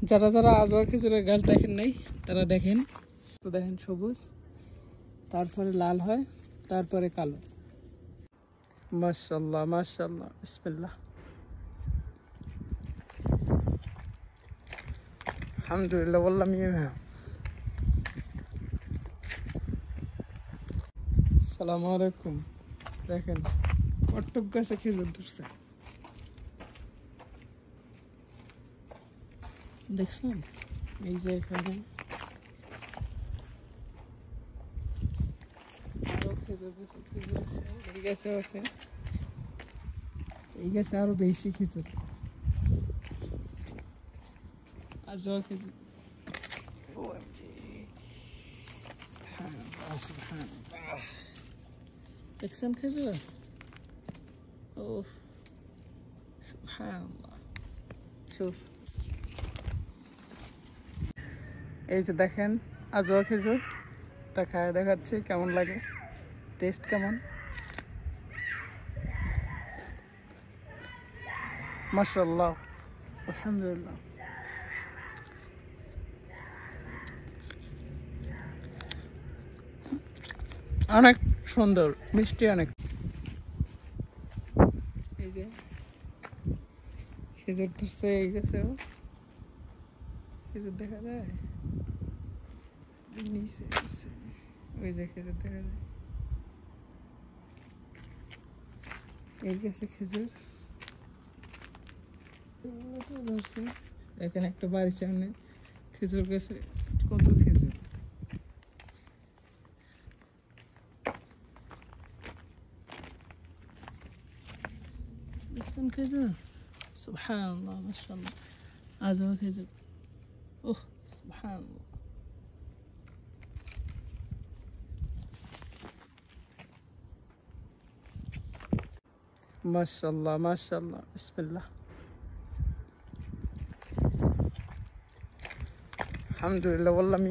যারা যারা আজওয়া খেজুরের গাছ দেখেন নাই তারা দেখেন, তো দেখেন সবুজ, তারপরে লাল হয়, তারপরে কালো। মাশাআল্লাহ মাশাআল্লাহ, বিসমিল্লাহ, আলহামদুলিল্লাহ বললাম। আসসালামু আলাইকুম। দেখেন কটক গাছে খেজুর ধরছে, দেখছেন? এই যে এখানে আরো খেজুর গাছে খেজুর আছে, এই গাছেও আছে, এই গাছে আরো বেশি খেজুর, আজওয়া খেজুর। দেখছেন খেজুর? ও সুবহানাল্লাহ। শুফ, এই যে দেখেন আজওয়া খেজুর, টা খায় দেখাচ্ছি কেমন লাগে, টেস্ট কেমন। মাশাআল্লাহ, আলহামদুলিল্লাহ। অনেক সুন্দর, মিষ্টি অনেক। এই যে খেজুর ধরছে এই গাছেও, খেজুর দেখা যায় নিচে, ওই যে খেজুর দেখা যায়, এই গাছে খেজুর ধরছে। এখানে একটা বাড়ির সামনে খেজুর গাছে কত খেজুর, দেখছেন খেজুর? সুবহানাল্লাহ মাশাআল্লাহ, আজওয়া খেজুর। ওহ সুবহানাল্লাহ। মাশাআল্লাহ মাশাআল্লাহ, বিসমিল্লাহ, আলহামদুলিল্লাহ বললাম।